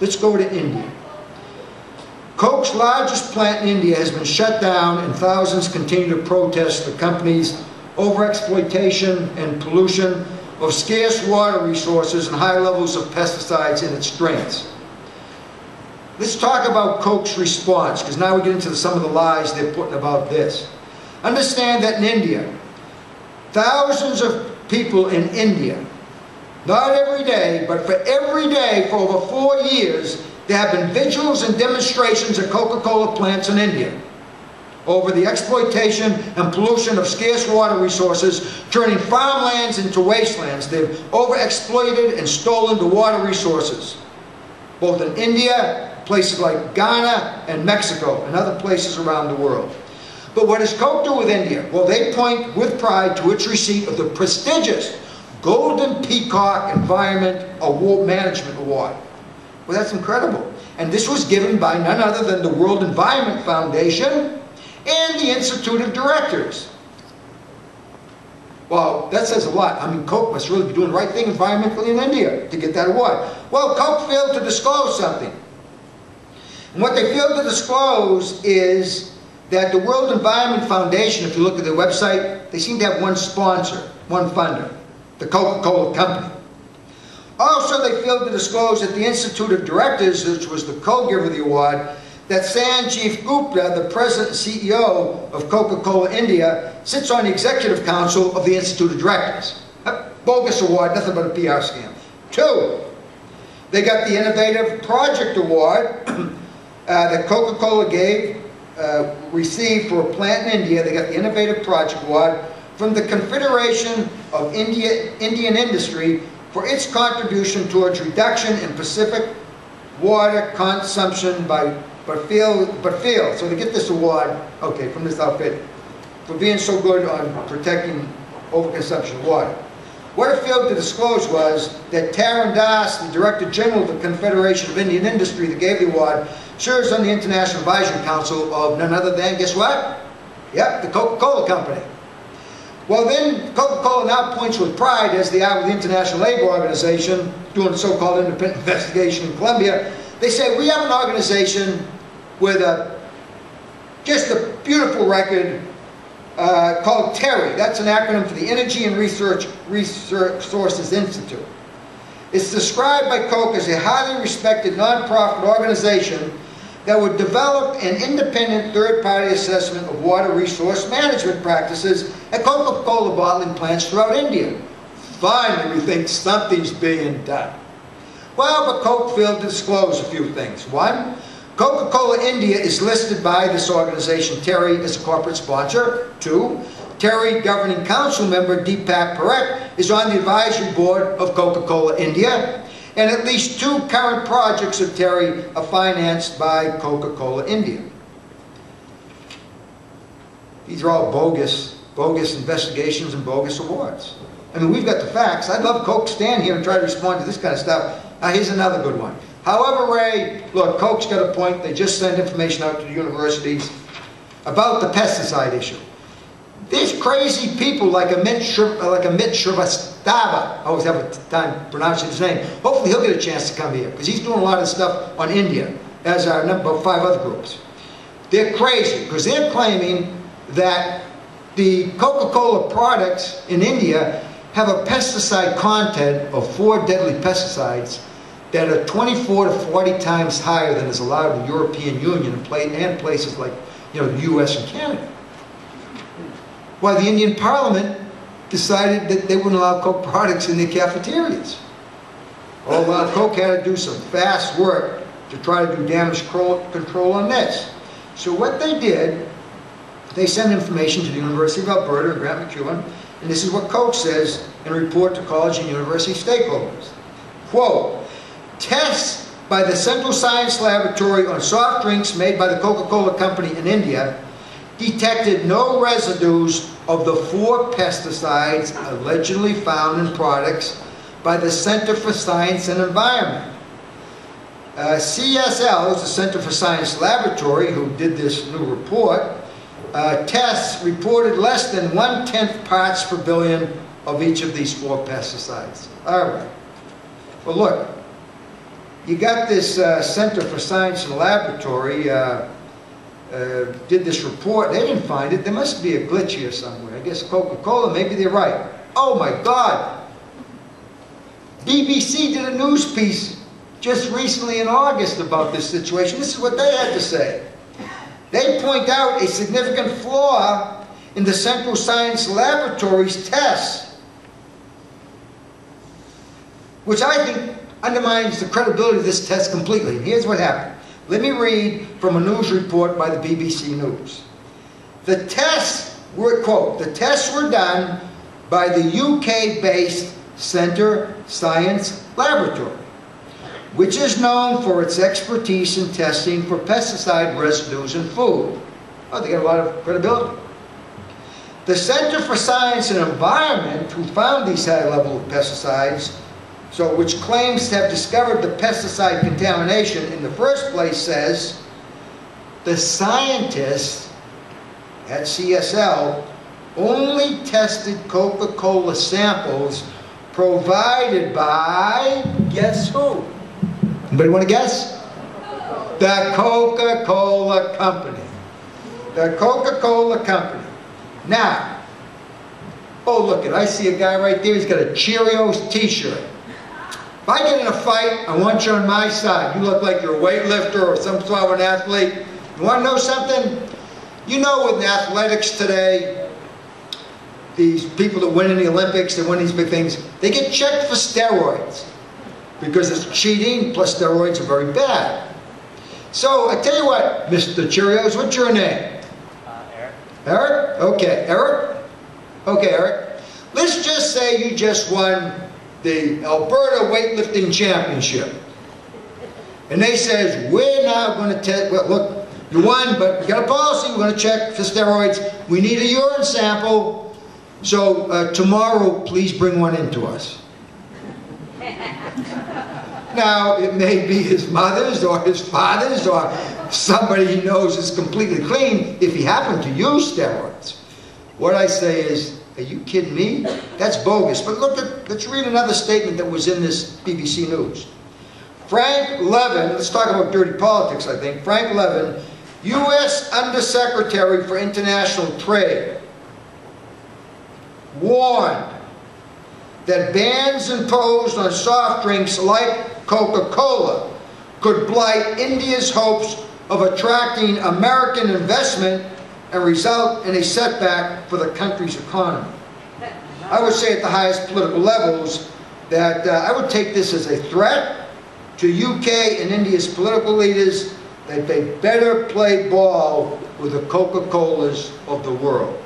Let's go to India. Coke's largest plant in India has been shut down, and thousands continue to protest the company's overexploitation and pollution of scarce water resources and high levels of pesticides in its drains. Let's talk about Coke's response, because now we get into some of the lies they're putting about this. Understand that in India, thousands of people in India, not every day, but for every day for over 4 years, there have been vigils and demonstrations at Coca-Cola plants in India over the exploitation and pollution of scarce water resources, turning farmlands into wastelands. They've overexploited and stolen the water resources, both in India, places like Ghana and Mexico, and other places around the world. But what does Coke do with India? Well, they point with pride to its receipt of the prestigious Golden Peacock Environment Management Award. Well, that's incredible. And this was given by none other than the World Environment Foundation and the Institute of Directors. Well, that says a lot. I mean, Coke must really be doing the right thing environmentally in India to get that award. Well, Coke failed to disclose something. And what they failed to disclose is that the World Environment Foundation, if you look at their website, they seem to have one sponsor, one funder, the Coca-Cola Company. Also, they failed to disclose that the Institute of Directors, which was the co-giver of the award, that Sanjeev Gupta, the president and CEO of Coca-Cola India, sits on the executive council of the Institute of Directors. A bogus award, nothing but a PR scam. 2, they got the Innovative Project Award that Coca-Cola received for a plant in India. They got the Innovative Project Award from the Confederation of Indian Industry for its contribution towards reduction in Pacific water consumption but fail. So they get this award, okay, from this outfit for being so good on protecting overconsumption of water. What it failed to disclose was that Taran Das, the Director General of the Confederation of Indian Industry that gave the award, serves on the International Advisory Council of none other than, guess what? Yep, the Coca-Cola Company. Well, then Coca-Cola now points with pride, as they are with the International Labour Organization, doing a so-called independent investigation in Colombia. They say, we have an organization with just a beautiful record called TERI. That's an acronym for the Energy and Resources Institute. It's described by Coke as a highly respected nonprofit organization that would develop an independent third-party assessment of water resource management practices at Coca-Cola bottling plants throughout India. Finally, we think something's being done. Well, but Coke failed to disclose a few things. 1, Coca-Cola India is listed by this organization, TERI, as a corporate sponsor. 2, TERI Governing Council member Deepak Parekh is on the advisory board of Coca-Cola India. And at least 2 current projects of TERI are financed by Coca-Cola India. These are all bogus investigations and bogus awards. I mean, we've got the facts. I'd love Coke to stand here and try to respond to this kind of stuff. Here's another good one. However, Ray, look, Coke's got a point. They just send information out to the universities about the pesticide issue. There's crazy people like Amit Shrivastava. I always have a time pronouncing his name. Hopefully he'll get a chance to come here, because he's doing a lot of stuff on India, as are about 5 other groups. They're crazy, because they're claiming that the Coca-Cola products in India have a pesticide content of 4 deadly pesticides that are 24 to 40 times higher than is allowed in the European Union and places like, the US and Canada. Why the Indian Parliament decided that they wouldn't allow Coke products in their cafeterias. Well, Coke had to do some fast work to try to do damage control on this. So what they did, they sent information to the University of Alberta and Grant MacEwan, and this is what Coke says in a report to college and university stakeholders. Quote, tests by the Central Science Laboratory on soft drinks made by the Coca-Cola Company in India detected no residues of the 4 pesticides allegedly found in products by the Center for Science and Environment. CSL is the Center for Science Laboratory, who did this new report. Tests reported less than 1/10 parts per billion of each of these 4 pesticides. All right. Well, look, you got this Center for Science and Laboratory did this report. They didn't find it. There must be a glitch here somewhere. I guess Coca-Cola, maybe they're right. Oh my God! BBC did a news piece just recently in August about this situation. This is what they had to say. They point out a significant flaw in the Central Science Laboratory's tests, which I think undermines the credibility of this test completely. Here's what happened. Let me read from a news report by the BBC News. The tests were, quote, the tests were done by the UK-based Centre Science Laboratory, which is known for its expertise in testing for pesticide residues in food. Oh, they got a lot of credibility. The Center for Science and Environment, who found these high levels of pesticides, which claims to have discovered the pesticide contamination in the first place, says the scientists at CSL only tested Coca-Cola samples provided by, guess who? Anybody want to guess? The Coca-Cola Company. The Coca-Cola Company. Now, oh look, I see a guy right there, he's got a Cheerios t-shirt. If I get in a fight, I want you on my side. You look like you're a weightlifter or some sort of an athlete. You want to know something? You know, with athletics today, these people that win in the Olympics, they win these big things, they get checked for steroids because it's cheating, plus steroids are very bad. So I tell you what, Mr. Cheerios, what's your name? Eric. Eric? Okay, Eric? Okay, Eric. Let's just say you just won the Alberta Weightlifting Championship. And they says, we're now going to test, well, look, you won, but we got a policy, we're going to check for steroids. We need a urine sample, so tomorrow, please bring one in to us. Now, it may be his mother's or his father's or somebody he knows is completely clean if he happened to use steroids. What I say is, are you kidding me? That's bogus. But look at, let's read another statement that was in this BBC News. Frank Levin, let's talk about dirty politics, I think. Frank Levin, U.S. Undersecretary for International Trade, warned that bans imposed on soft drinks like Coca-Cola could blight India's hopes of attracting American investment and result in a setback for the country's economy. I would say at the highest political levels that I would take this as a threat to UK and India's political leaders that they better play ball with the Coca-Colas of the world.